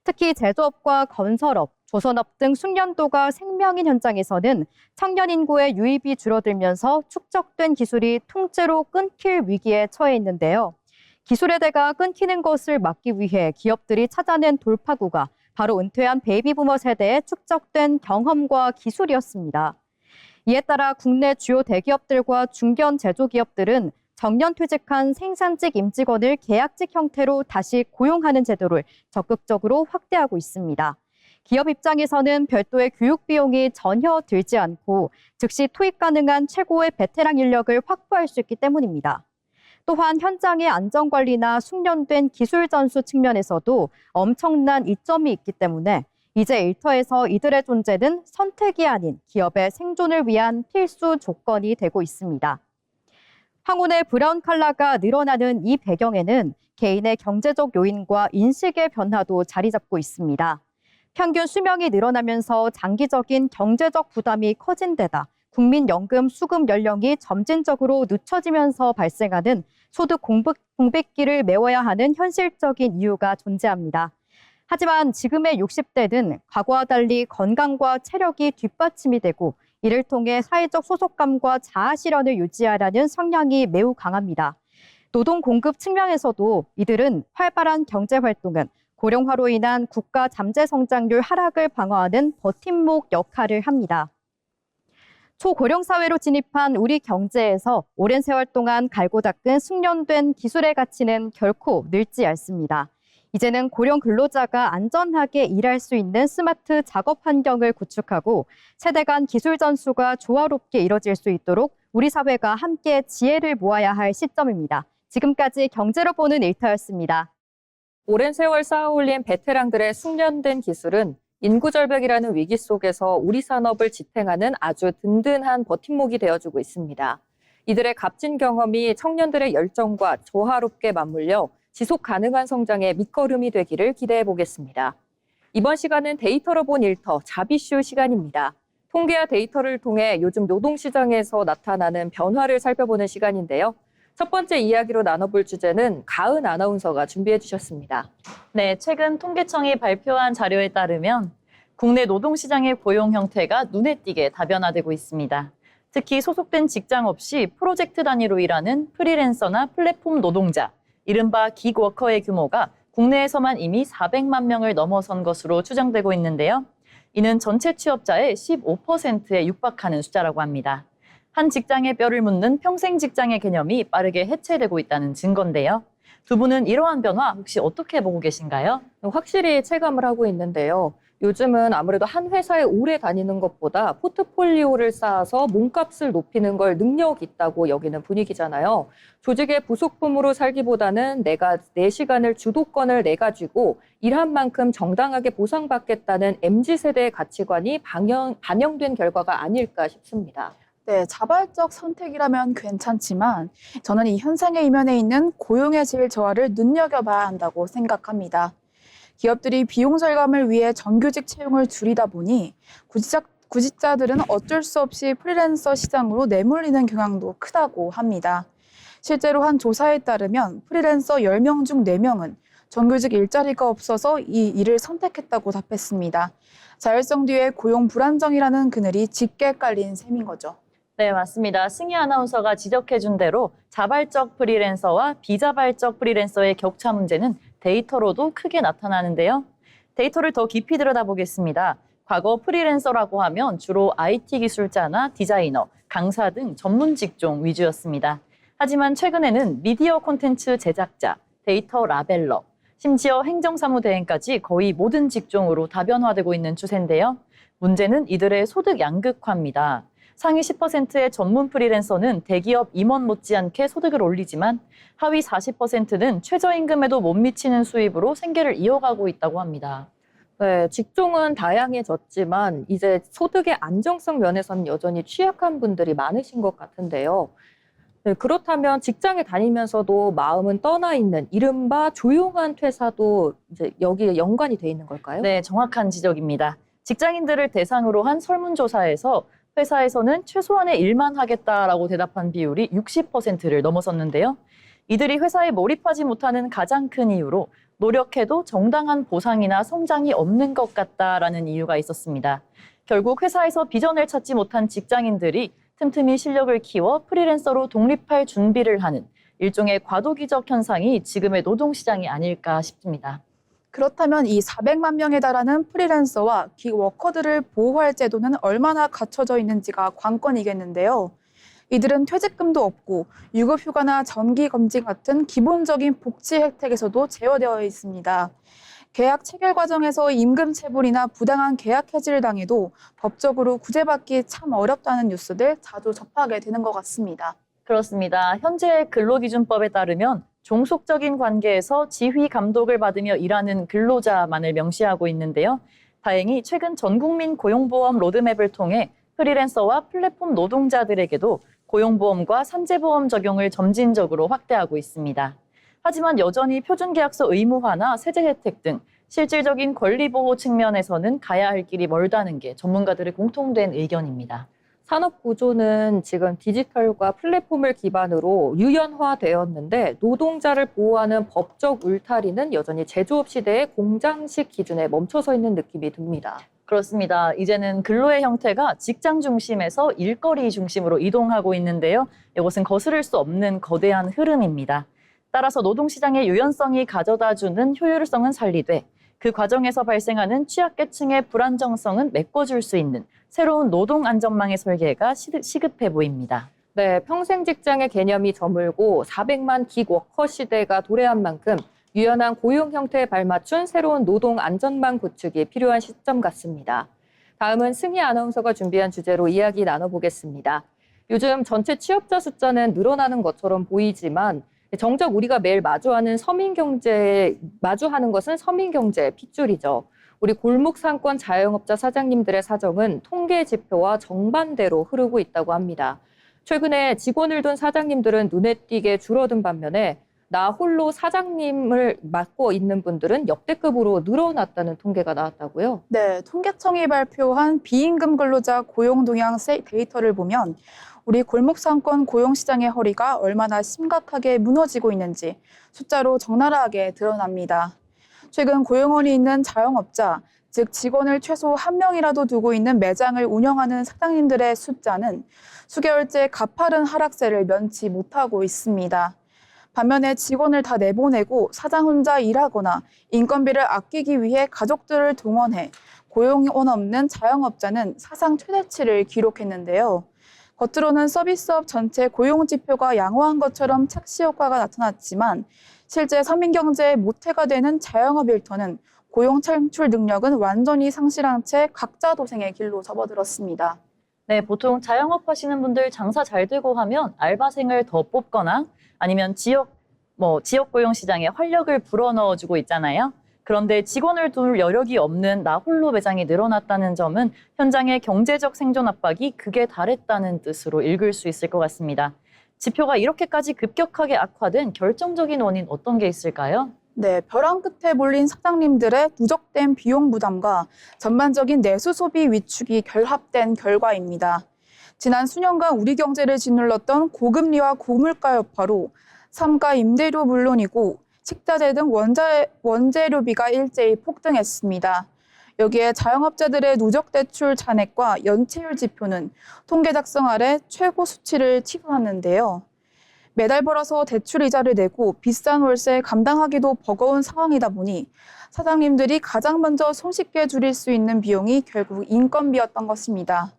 특히 제조업과 건설업, 조선업 등 숙련도가 생명인 현장에서는 청년 인구의 유입이 줄어들면서 축적된 기술이 통째로 끊길 위기에 처해 있는데요. 기술의 대가 끊기는 것을 막기 위해 기업들이 찾아낸 돌파구가 바로 은퇴한 베이비부머 세대의 축적된 경험과 기술이었습니다. 이에 따라 국내 주요 대기업들과 중견 제조기업들은 정년퇴직한 생산직 임직원을 계약직 형태로 다시 고용하는 제도를 적극적으로 확대하고 있습니다. 기업 입장에서는 별도의 교육 비용이 전혀 들지 않고 즉시 투입 가능한 최고의 베테랑 인력을 확보할 수 있기 때문입니다. 또한 현장의 안전관리나 숙련된 기술 전수 측면에서도 엄청난 이점이 있기 때문에 이제 일터에서 이들의 존재는 선택이 아닌 기업의 생존을 위한 필수 조건이 되고 있습니다. 황혼의 브라운 칼라가 늘어나는 이 배경에는 개인의 경제적 요인과 인식의 변화도 자리 잡고 있습니다. 평균 수명이 늘어나면서 장기적인 경제적 부담이 커진 데다 국민연금 수급 연령이 점진적으로 늦춰지면서 발생하는 소득 공백기를 메워야 하는 현실적인 이유가 존재합니다. 하지만 지금의 60대는 과거와 달리 건강과 체력이 뒷받침이 되고 이를 통해 사회적 소속감과 자아 실현을 유지하라는 성향이 매우 강합니다. 노동 공급 측면에서도 이들은 활발한 경제 활동은 고령화로 인한 국가 잠재 성장률 하락을 방어하는 버팀목 역할을 합니다. 초고령 사회로 진입한 우리 경제에서 오랜 세월 동안 갈고 닦은 숙련된 기술의 가치는 결코 늙지 않습니다. 이제는 고령 근로자가 안전하게 일할 수 있는 스마트 작업 환경을 구축하고 세대 간 기술 전수가 조화롭게 이뤄질 수 있도록 우리 사회가 함께 지혜를 모아야 할 시점입니다. 지금까지 경제로 보는 일터였습니다. 오랜 세월 쌓아올린 베테랑들의 숙련된 기술은 인구 절벽이라는 위기 속에서 우리 산업을 지탱하는 아주 든든한 버팀목이 되어주고 있습니다. 이들의 값진 경험이 청년들의 열정과 조화롭게 맞물려 지속 가능한 성장의 밑거름이 되기를 기대해 보겠습니다. 이번 시간은 데이터로 본 일터 자비쇼 시간입니다. 통계와 데이터를 통해 요즘 노동시장에서 나타나는 변화를 살펴보는 시간인데요. 첫 번째 이야기로 나눠볼 주제는 가은 아나운서가 준비해 주셨습니다. 네, 최근 통계청이 발표한 자료에 따르면 국내 노동시장의 고용 형태가 눈에 띄게 다변화되고 있습니다. 특히 소속된 직장 없이 프로젝트 단위로 일하는 프리랜서나 플랫폼 노동자, 이른바 기그워커의 규모가 국내에서만 이미 400만 명을 넘어선 것으로 추정되고 있는데요. 이는 전체 취업자의 15%에 육박하는 숫자라고 합니다. 한 직장에 뼈를 묻는 평생 직장의 개념이 빠르게 해체되고 있다는 증거인데요. 두 분은 이러한 변화 혹시 어떻게 보고 계신가요? 확실히 체감을 하고 있는데요. 요즘은 아무래도 한 회사에 오래 다니는 것보다 포트폴리오를 쌓아서 몸값을 높이는 걸 능력 있다고 여기는 분위기잖아요. 조직의 부속품으로 살기보다는 내가 내 시간을 주도권을 내가 쥐고 일한 만큼 정당하게 보상받겠다는 MZ세대의 가치관이 반영된 결과가 아닐까 싶습니다. 네, 자발적 선택이라면 괜찮지만 저는 이 현상의 이면에 있는 고용의 질 저하를 눈여겨봐야 한다고 생각합니다. 기업들이 비용 절감을 위해 정규직 채용을 줄이다 보니 구직자들은 어쩔 수 없이 프리랜서 시장으로 내몰리는 경향도 크다고 합니다. 실제로 한 조사에 따르면 프리랜서 10명 중 4명은 정규직 일자리가 없어서 이 일을 선택했다고 답했습니다. 자율성 뒤에 고용 불안정이라는 그늘이 짙게 깔린 셈인 거죠. 네, 맞습니다. 승희 아나운서가 지적해준 대로 자발적 프리랜서와 비자발적 프리랜서의 격차 문제는 데이터로도 크게 나타나는데요. 데이터를 더 깊이 들여다보겠습니다. 과거 프리랜서라고 하면 주로 IT 기술자나 디자이너, 강사 등 전문 직종 위주였습니다. 하지만 최근에는 미디어 콘텐츠 제작자, 데이터 라벨러, 심지어 행정사무대행까지 거의 모든 직종으로 다변화되고 있는 추세인데요. 문제는 이들의 소득 양극화입니다. 상위 10%의 전문 프리랜서는 대기업 임원 못지않게 소득을 올리지만 하위 40%는 최저임금에도 못 미치는 수입으로 생계를 이어가고 있다고 합니다. 네, 직종은 다양해졌지만 이제 소득의 안정성 면에서는 여전히 취약한 분들이 많으신 것 같은데요. 네, 그렇다면 직장에 다니면서도 마음은 떠나 있는 이른바 조용한 퇴사도 이제 여기에 연관이 돼 있는 걸까요? 네, 정확한 지적입니다. 직장인들을 대상으로 한 설문조사에서 회사에서는 최소한의 일만 하겠다라고 대답한 비율이 60%를 넘어섰는데요. 이들이 회사에 몰입하지 못하는 가장 큰 이유로 노력해도 정당한 보상이나 성장이 없는 것 같다라는 이유가 있었습니다. 결국 회사에서 비전을 찾지 못한 직장인들이 틈틈이 실력을 키워 프리랜서로 독립할 준비를 하는 일종의 과도기적 현상이 지금의 노동시장이 아닐까 싶습니다. 그렇다면 이 400만 명에 달하는 프리랜서와 기워커들을 보호할 제도는 얼마나 갖춰져 있는지가 관건이겠는데요. 이들은 퇴직금도 없고 유급휴가나 정기검진 같은 기본적인 복지 혜택에서도 제어되어 있습니다. 계약 체결 과정에서 임금 체불이나 부당한 계약 해지를 당해도 법적으로 구제받기 참 어렵다는 뉴스들 자주 접하게 되는 것 같습니다. 그렇습니다. 현재 근로기준법에 따르면 종속적인 관계에서 지휘 감독을 받으며 일하는 근로자만을 명시하고 있는데요. 다행히 최근 전국민 고용보험 로드맵을 통해 프리랜서와 플랫폼 노동자들에게도 고용보험과 산재보험 적용을 점진적으로 확대하고 있습니다. 하지만 여전히 표준계약서 의무화나 세제 혜택 등 실질적인 권리보호 측면에서는 가야 할 길이 멀다는 게 전문가들의 공통된 의견입니다. 산업 구조는 지금 디지털과 플랫폼을 기반으로 유연화되었는데 노동자를 보호하는 법적 울타리는 여전히 제조업 시대의 공장식 기준에 멈춰서 있는 느낌이 듭니다. 그렇습니다. 이제는 근로의 형태가 직장 중심에서 일거리 중심으로 이동하고 있는데요. 이것은 거스를 수 없는 거대한 흐름입니다. 따라서 노동시장의 유연성이 가져다주는 효율성은 살리되 그 과정에서 발생하는 취약계층의 불안정성은 메꿔줄 수 있는 새로운 노동 안전망의 설계가 시급해 보입니다. 네, 평생 직장의 개념이 저물고 400만 기워커 시대가 도래한 만큼 유연한 고용 형태에 발맞춘 새로운 노동 안전망 구축이 필요한 시점 같습니다. 다음은 승희 아나운서가 준비한 주제로 이야기 나눠보겠습니다. 요즘 전체 취업자 숫자는 늘어나는 것처럼 보이지만 정작 우리가 매일 마주하는 것은 서민경제의 핏줄이죠. 우리 골목 상권 자영업자 사장님들의 사정은 통계 지표와 정반대로 흐르고 있다고 합니다. 최근에 직원을 둔 사장님들은 눈에 띄게 줄어든 반면에 나 홀로 사장님을 맡고 있는 분들은 역대급으로 늘어났다는 통계가 나왔다고요? 네, 통계청이 발표한 비임금 근로자 고용 동향 데이터를 보면 우리 골목상권 고용시장의 허리가 얼마나 심각하게 무너지고 있는지 숫자로 적나라하게 드러납니다. 최근 고용원이 있는 자영업자, 즉 직원을 최소 1명이라도 두고 있는 매장을 운영하는 사장님들의 숫자는 수개월째 가파른 하락세를 면치 못하고 있습니다. 반면에 직원을 다 내보내고 사장 혼자 일하거나 인건비를 아끼기 위해 가족들을 동원해 고용원 없는 자영업자는 사상 최대치를 기록했는데요. 겉으로는 서비스업 전체 고용 지표가 양호한 것처럼 착시 효과가 나타났지만 실제 서민경제의 모태가 되는 자영업 일터는 고용 창출 능력은 완전히 상실한 채 각자 도생의 길로 접어들었습니다. 네, 보통 자영업 하시는 분들 장사 잘 되고 하면 알바생을 더 뽑거나 아니면 지역 고용 시장에 활력을 불어넣어주고 있잖아요. 그런데 직원을 둘 여력이 없는 나 홀로 매장이 늘어났다는 점은 현장의 경제적 생존 압박이 극에 달했다는 뜻으로 읽을 수 있을 것 같습니다. 지표가 이렇게까지 급격하게 악화된 결정적인 원인 어떤 게 있을까요? 네, 벼랑 끝에 몰린 사장님들의 누적된 비용 부담과 전반적인 내수 소비 위축이 결합된 결과입니다. 지난 수년간 우리 경제를 짓눌렀던 고금리와 고물가 여파로 삶과 임대료 물론이고 식자재 등 원재료비가 일제히 폭등했습니다. 여기에 자영업자들의 누적 대출 잔액과 연체율 지표는 통계 작성 아래 최고 수치를 치솟았는데요. 매달 벌어서 대출 이자를 내고 비싼 월세 감당하기도 버거운 상황이다 보니 사장님들이 가장 먼저 손쉽게 줄일 수 있는 비용이 결국 인건비였던 것입니다.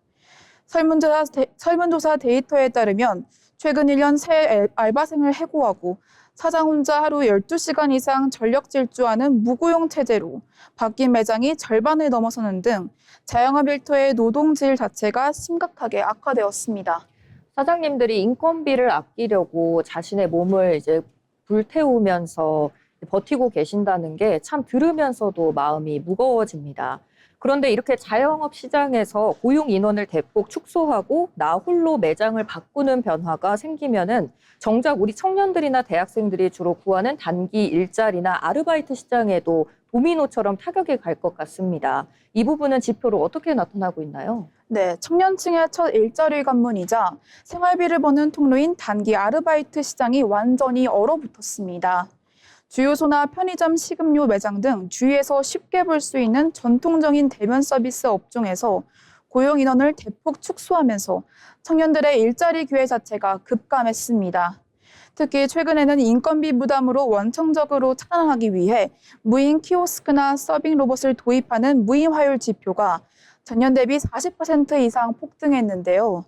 설문조사 데이터에 따르면 최근 1년 새 알바생을 해고하고 사장 혼자 하루 12시간 이상 전력 질주하는 무고용 체제로 바뀐 매장이 절반을 넘어서는 등 자영업 일터의 노동질 자체가 심각하게 악화되었습니다. 사장님들이 인건비를 아끼려고 자신의 몸을 이제 불태우면서 버티고 계신다는 게 참 들으면서도 마음이 무거워집니다. 그런데 이렇게 자영업 시장에서 고용 인원을 대폭 축소하고 나 홀로 매장을 바꾸는 변화가 생기면은 정작 우리 청년들이나 대학생들이 주로 구하는 단기 일자리나 아르바이트 시장에도 도미노처럼 타격이 갈 것 같습니다. 이 부분은 지표로 어떻게 나타나고 있나요? 네, 청년층의 첫 일자리 관문이자 생활비를 버는 통로인 단기 아르바이트 시장이 완전히 얼어붙었습니다. 주유소나 편의점, 식음료 매장 등 주위에서 쉽게 볼 수 있는 전통적인 대면 서비스 업종에서 고용 인원을 대폭 축소하면서 청년들의 일자리 기회 자체가 급감했습니다. 특히 최근에는 인건비 부담으로 원청적으로 차단하기 위해 무인 키오스크나 서빙 로봇을 도입하는 무인화율 지표가 전년 대비 40% 이상 폭등했는데요.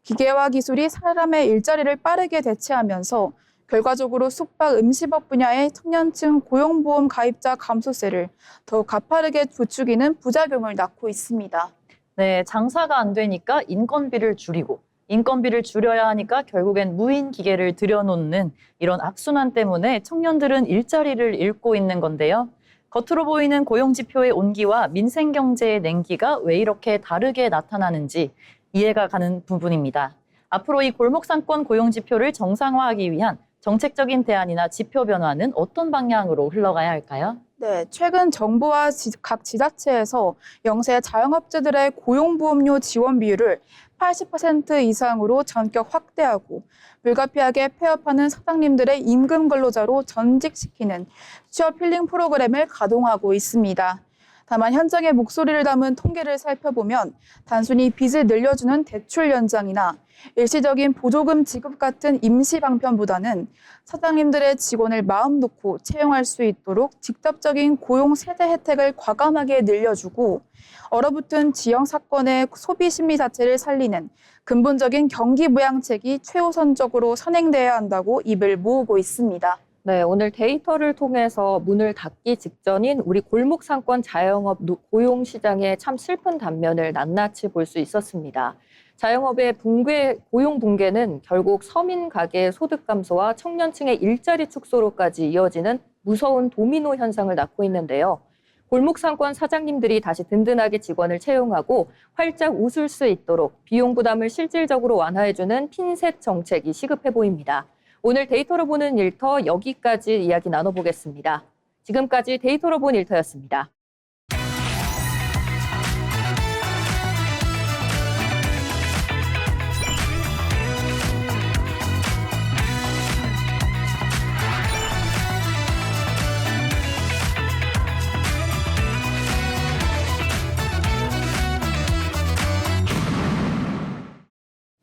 기계화 기술이 사람의 일자리를 빠르게 대체하면서 결과적으로 숙박, 음식업 분야의 청년층 고용보험 가입자 감소세를 더욱 가파르게 부추기는 부작용을 낳고 있습니다. 네, 장사가 안 되니까 인건비를 줄이고 인건비를 줄여야 하니까 결국엔 무인 기계를 들여놓는 이런 악순환 때문에 청년들은 일자리를 잃고 있는 건데요. 겉으로 보이는 고용지표의 온기와 민생경제의 냉기가 왜 이렇게 다르게 나타나는지 이해가 가는 부분입니다. 앞으로 이 골목상권 고용지표를 정상화하기 위한 정책적인 대안이나 지표 변화는 어떤 방향으로 흘러가야 할까요? 네, 최근 정부와 각 지자체에서 영세 자영업자들의 고용보험료 지원 비율을 80% 이상으로 전격 확대하고 불가피하게 폐업하는 사장님들의 임금 근로자로 전직시키는 취업 힐링 프로그램을 가동하고 있습니다. 다만 현장의 목소리를 담은 통계를 살펴보면 단순히 빚을 늘려주는 대출 연장이나 일시적인 보조금 지급 같은 임시 방편보다는 사장님들의 직원을 마음 놓고 채용할 수 있도록 직접적인 고용 세대 혜택을 과감하게 늘려주고 얼어붙은 지역 사건의 소비 심리 자체를 살리는 근본적인 경기 부양책이 최우선적으로 선행돼야 한다고 입을 모으고 있습니다. 네, 오늘 데이터를 통해서 문을 닫기 직전인 우리 골목 상권 자영업 고용 시장의 참 슬픈 단면을 낱낱이 볼 수 있었습니다. 자영업의 고용 붕괴는 결국 서민 가계의 소득 감소와 청년층의 일자리 축소로까지 이어지는 무서운 도미노 현상을 낳고 있는데요. 골목 상권 사장님들이 다시 든든하게 직원을 채용하고 활짝 웃을 수 있도록 비용 부담을 실질적으로 완화해주는 핀셋 정책이 시급해 보입니다. 오늘 데이터로 보는 일터 여기까지 이야기 나눠보겠습니다. 지금까지 데이터로 본 일터였습니다.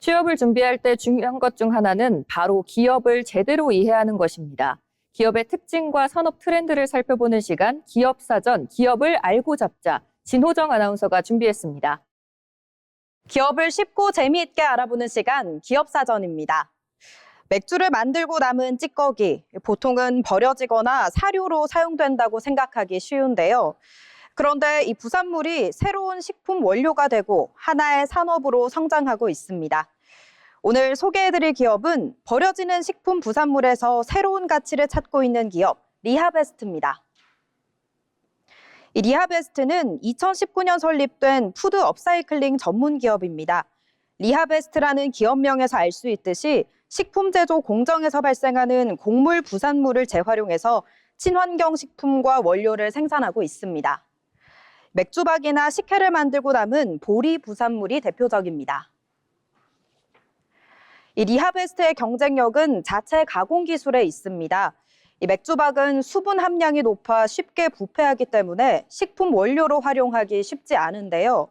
취업을 준비할 때 중요한 것 중 하나는 바로 기업을 제대로 이해하는 것입니다. 기업의 특징과 산업 트렌드를 살펴보는 시간, 기업사전, 기업을 알고 잡자. 진호정 아나운서가 준비했습니다. 기업을 쉽고 재미있게 알아보는 시간, 기업사전입니다. 맥주를 만들고 남은 찌꺼기, 보통은 버려지거나 사료로 사용된다고 생각하기 쉬운데요. 그런데 이 부산물이 새로운 식품 원료가 되고 하나의 산업으로 성장하고 있습니다. 오늘 소개해드릴 기업은 버려지는 식품 부산물에서 새로운 가치를 찾고 있는 기업, 리하베스트입니다. 이 리하베스트는 2019년 설립된 푸드 업사이클링 전문 기업입니다. 리하베스트라는 기업명에서 알 수 있듯이 식품 제조 공정에서 발생하는 곡물 부산물을 재활용해서 친환경 식품과 원료를 생산하고 있습니다. 맥주박이나 식혜를 만들고 남은 보리 부산물이 대표적입니다. 이 리하베스트의 경쟁력은 자체 가공 기술에 있습니다. 이 맥주박은 수분 함량이 높아 쉽게 부패하기 때문에 식품 원료로 활용하기 쉽지 않은데요.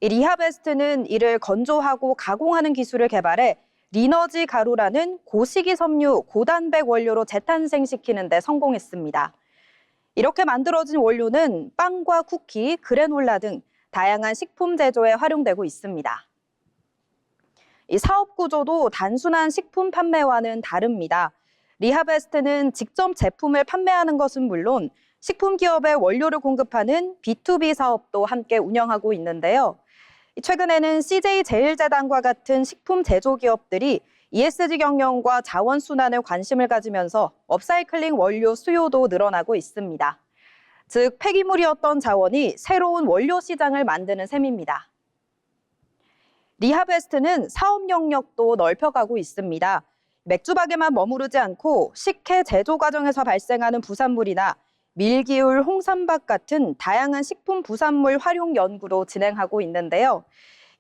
이 리하베스트는 이를 건조하고 가공하는 기술을 개발해 리너지 가루라는 고식이섬유 고단백 원료로 재탄생시키는 데 성공했습니다. 이렇게 만들어진 원료는 빵과 쿠키, 그래놀라 등 다양한 식품 제조에 활용되고 있습니다. 이 사업 구조도 단순한 식품 판매와는 다릅니다. 리하베스트는 직접 제품을 판매하는 것은 물론 식품 기업에 원료를 공급하는 B2B 사업도 함께 운영하고 있는데요. 최근에는 CJ제일제당과 같은 식품 제조 기업들이 ESG 경영과 자원 순환에 관심을 가지면서 업사이클링 원료 수요도 늘어나고 있습니다. 즉, 폐기물이었던 자원이 새로운 원료 시장을 만드는 셈입니다. 리하베스트는 사업 영역도 넓혀가고 있습니다. 맥주박에만 머무르지 않고 식혜 제조 과정에서 발생하는 부산물이나 밀기울, 홍삼박 같은 다양한 식품 부산물 활용 연구도 진행하고 있는데요.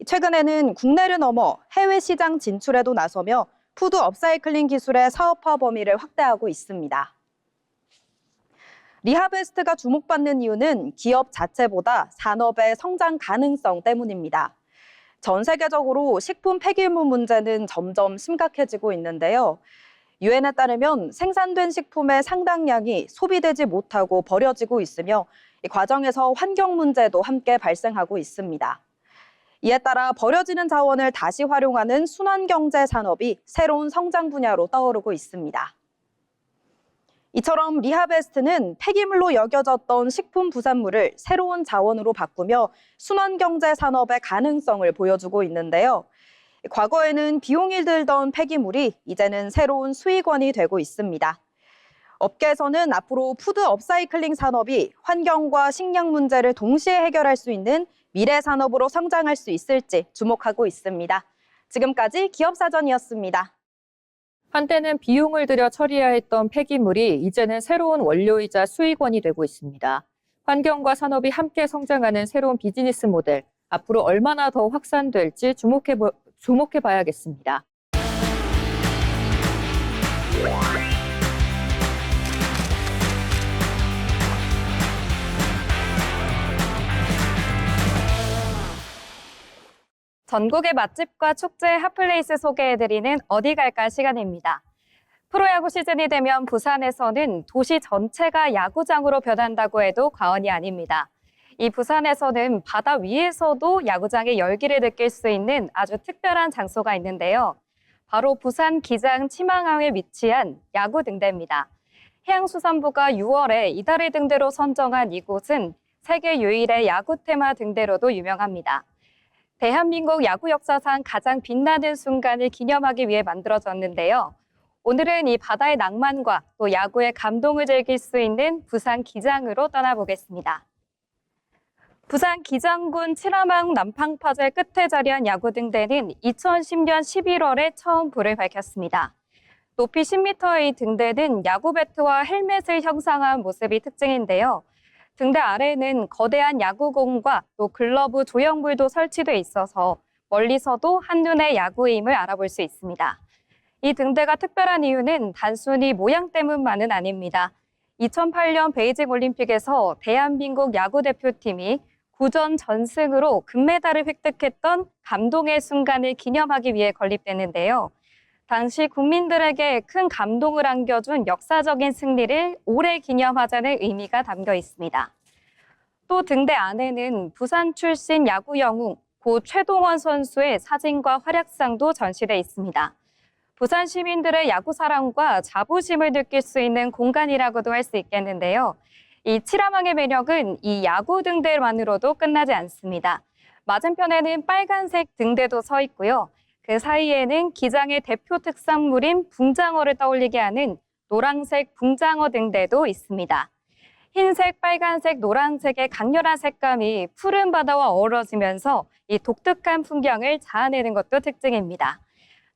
최근에는 국내를 넘어 해외 시장 진출에도 나서며 푸드 업사이클링 기술의 사업화 범위를 확대하고 있습니다. 리하베스트가 주목받는 이유는 기업 자체보다 산업의 성장 가능성 때문입니다. 전 세계적으로 식품 폐기물 문제는 점점 심각해지고 있는데요. 유엔에 따르면 생산된 식품의 상당량이 소비되지 못하고 버려지고 있으며 이 과정에서 환경 문제도 함께 발생하고 있습니다. 이에 따라 버려지는 자원을 다시 활용하는 순환경제 산업이 새로운 성장 분야로 떠오르고 있습니다. 이처럼 리하베스트는 폐기물로 여겨졌던 식품 부산물을 새로운 자원으로 바꾸며 순환경제 산업의 가능성을 보여주고 있는데요. 과거에는 비용이 들던 폐기물이 이제는 새로운 수익원이 되고 있습니다. 업계에서는 앞으로 푸드 업사이클링 산업이 환경과 식량 문제를 동시에 해결할 수 있는 미래 산업으로 성장할 수 있을지 주목하고 있습니다. 지금까지 기업사전이었습니다. 한때는 비용을 들여 처리해야 했던 폐기물이 이제는 새로운 원료이자 수익원이 되고 있습니다. 환경과 산업이 함께 성장하는 새로운 비즈니스 모델, 앞으로 얼마나 더 확산될지 주목해 봐야겠습니다. 전국의 맛집과 축제 핫플레이스 소개해드리는 어디 갈까 시간입니다. 프로야구 시즌이 되면 부산에서는 도시 전체가 야구장으로 변한다고 해도 과언이 아닙니다. 이 부산에서는 바다 위에서도 야구장의 열기를 느낄 수 있는 아주 특별한 장소가 있는데요. 바로 부산 기장 치망항에 위치한 야구등대입니다. 해양수산부가 6월에 이달의 등대로 선정한 이곳은 세계 유일의 야구 테마 등대로도 유명합니다. 대한민국 야구 역사상 가장 빛나는 순간을 기념하기 위해 만들어졌는데요. 오늘은 이 바다의 낭만과 또 야구의 감동을 즐길 수 있는 부산 기장으로 떠나보겠습니다. 부산 기장군 칠하망 남팡파제 끝에 자리한 야구등대는 2010년 11월에 처음 불을 밝혔습니다. 높이 10m의 이 등대는 야구 배트와 헬멧을 형상한 모습이 특징인데요. 등대 아래에는 거대한 야구공과 또 글러브 조형물도 설치돼 있어서 멀리서도 한눈에 야구임을 알아볼 수 있습니다. 이 등대가 특별한 이유는 단순히 모양 때문만은 아닙니다. 2008년 베이징 올림픽에서 대한민국 야구 대표팀이 9전 전승으로 금메달을 획득했던 감동의 순간을 기념하기 위해 건립됐는데요. 당시 국민들에게 큰 감동을 안겨준 역사적인 승리를 오래 기념하자는 의미가 담겨 있습니다. 또 등대 안에는 부산 출신 야구 영웅 고 최동원 선수의 사진과 활약상도 전시돼 있습니다. 부산 시민들의 야구 사랑과 자부심을 느낄 수 있는 공간이라고도 할 수 있겠는데요. 이 칠하망의 매력은 이 야구 등대만으로도 끝나지 않습니다. 맞은편에는 빨간색 등대도 서 있고요. 그 사이에는 기장의 대표 특산물인 붕장어를 떠올리게 하는 노란색 붕장어 등대도 있습니다. 흰색, 빨간색, 노란색의 강렬한 색감이 푸른 바다와 어우러지면서 이 독특한 풍경을 자아내는 것도 특징입니다.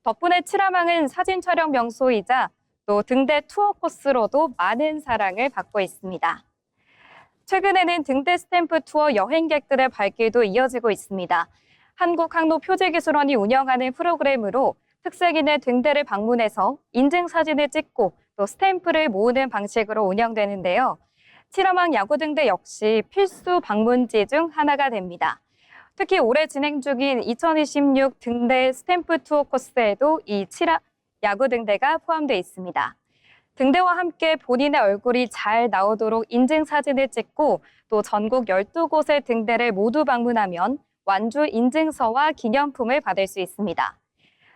덕분에 칠하망은 사진 촬영 명소이자 또 등대 투어 코스로도 많은 사랑을 받고 있습니다. 최근에는 등대 스탬프 투어 여행객들의 발길도 이어지고 있습니다. 한국항로표지기술원이 운영하는 프로그램으로 특색인의 등대를 방문해서 인증사진을 찍고 또 스탬프를 모으는 방식으로 운영되는데요. 칠하망 야구등대 역시 필수 방문지 중 하나가 됩니다. 특히 올해 진행 중인 2026 등대 스탬프 투어 코스에도 이 야구등대가 포함되어 있습니다. 등대와 함께 본인의 얼굴이 잘 나오도록 인증사진을 찍고 또 전국 12곳의 등대를 모두 방문하면 완주 인증서와 기념품을 받을 수 있습니다.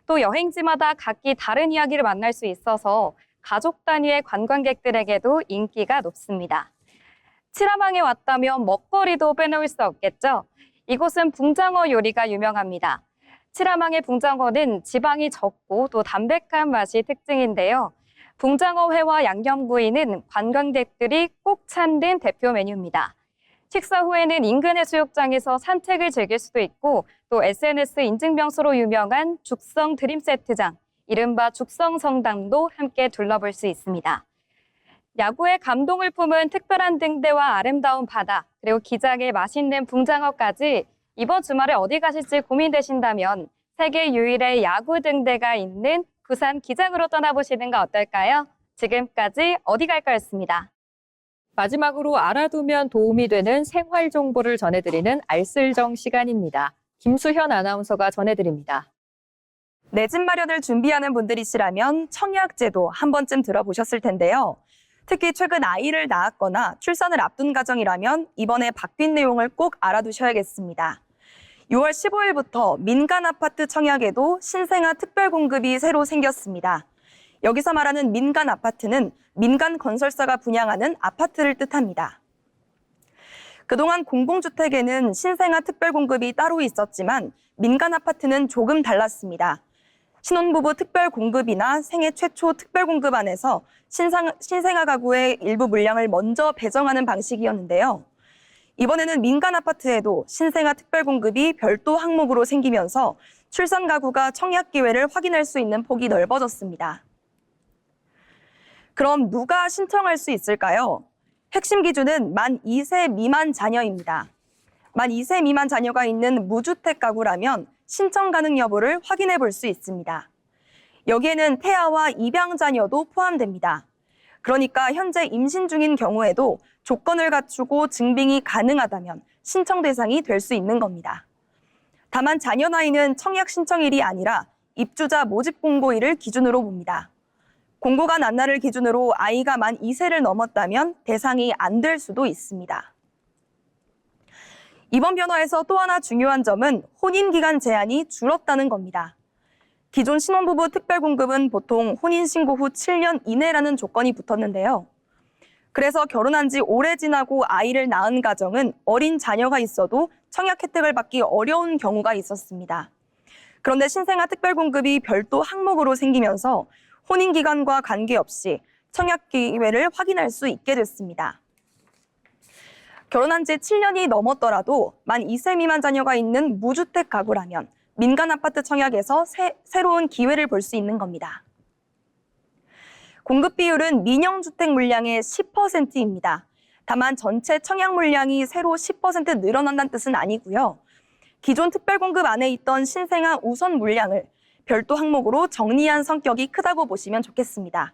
또 여행지마다 각기 다른 이야기를 만날 수 있어서 가족 단위의 관광객들에게도 인기가 높습니다. 칠하망에 왔다면 먹거리도 빼놓을 수 없겠죠. 이곳은 붕장어 요리가 유명합니다. 칠하망의 붕장어는 지방이 적고 또 담백한 맛이 특징인데요. 붕장어회와 양념구이는 관광객들이 꼭 찾는 대표 메뉴입니다. 식사 후에는 인근 해수욕장에서 산책을 즐길 수도 있고 또 SNS 인증 명소로 유명한 죽성 드림 세트장, 이른바 죽성 성당도 함께 둘러볼 수 있습니다. 야구에 감동을 품은 특별한 등대와 아름다운 바다, 그리고 기장에 맛있는 붕장어까지 이번 주말에 어디 가실지 고민되신다면 세계 유일의 야구 등대가 있는 부산 기장으로 떠나보시는 거 어떨까요? 지금까지 어디 갈까였습니다. 마지막으로 알아두면 도움이 되는 생활 정보를 전해드리는 알쓸정 시간입니다. 김수현 아나운서가 전해드립니다. 내 집 마련을 준비하는 분들이시라면 청약제도 한 번쯤 들어보셨을 텐데요. 특히 최근 아이를 낳았거나 출산을 앞둔 가정이라면 이번에 바뀐 내용을 꼭 알아두셔야겠습니다. 6월 15일부터 민간 아파트 청약에도 신생아 특별 공급이 새로 생겼습니다. 여기서 말하는 민간 아파트는 민간 건설사가 분양하는 아파트를 뜻합니다. 그동안 공공주택에는 신생아 특별 공급이 따로 있었지만 민간 아파트는 조금 달랐습니다. 신혼부부 특별 공급이나 생애 최초 특별 공급 안에서 신생아 가구의 일부 물량을 먼저 배정하는 방식이었는데요. 이번에는 민간 아파트에도 신생아 특별 공급이 별도 항목으로 생기면서 출산 가구가 청약 기회를 확인할 수 있는 폭이 넓어졌습니다. 그럼 누가 신청할 수 있을까요? 핵심 기준은 만 2세 미만 자녀입니다. 만 2세 미만 자녀가 있는 무주택 가구라면 신청 가능 여부를 확인해 볼 수 있습니다. 여기에는 태아와 입양 자녀도 포함됩니다. 그러니까 현재 임신 중인 경우에도 조건을 갖추고 증빙이 가능하다면 신청 대상이 될 수 있는 겁니다. 다만 자녀 나이는 청약 신청일이 아니라 입주자 모집 공고일을 기준으로 봅니다. 공고가 난 날을 기준으로 아이가 만 2세를 넘었다면 대상이 안 될 수도 있습니다. 이번 변화에서 또 하나 중요한 점은 혼인기간 제한이 줄었다는 겁니다. 기존 신혼부부 특별공급은 보통 혼인신고 후 7년 이내라는 조건이 붙었는데요. 그래서 결혼한 지 오래 지나고 아이를 낳은 가정은 어린 자녀가 있어도 청약 혜택을 받기 어려운 경우가 있었습니다. 그런데 신생아 특별공급이 별도 항목으로 생기면서 혼인기간과 관계없이 청약 기회를 확인할 수 있게 됐습니다. 결혼한 지 7년이 넘었더라도 만 2세 미만 자녀가 있는 무주택 가구라면 민간 아파트 청약에서 새로운 기회를 볼 수 있는 겁니다. 공급 비율은 민영주택 물량의 10%입니다. 다만 전체 청약 물량이 새로 10% 늘어난다는 뜻은 아니고요. 기존 특별공급 안에 있던 신생아 우선 물량을 별도 항목으로 정리한 성격이 크다고 보시면 좋겠습니다.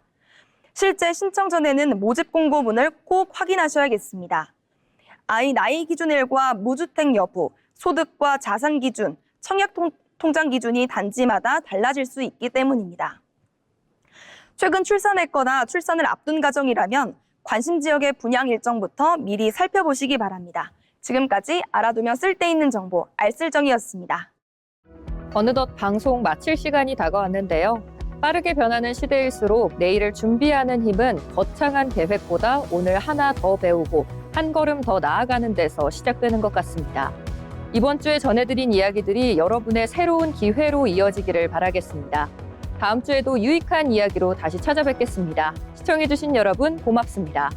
실제 신청 전에는 모집 공고문을 꼭 확인하셔야겠습니다. 아이 나이 기준일과 무주택 여부, 소득과 자산 기준, 청약 통장 기준이 단지마다 달라질 수 있기 때문입니다. 최근 출산했거나 출산을 앞둔 가정이라면 관심 지역의 분양 일정부터 미리 살펴보시기 바랍니다. 지금까지 알아두면 쓸데있는 정보 알쓸정이었습니다. 어느덧 방송 마칠 시간이 다가왔는데요. 빠르게 변하는 시대일수록 내일을 준비하는 힘은 거창한 계획보다 오늘 하나 더 배우고 한 걸음 더 나아가는 데서 시작되는 것 같습니다. 이번 주에 전해드린 이야기들이 여러분의 새로운 기회로 이어지기를 바라겠습니다. 다음 주에도 유익한 이야기로 다시 찾아뵙겠습니다. 시청해주신 여러분 고맙습니다.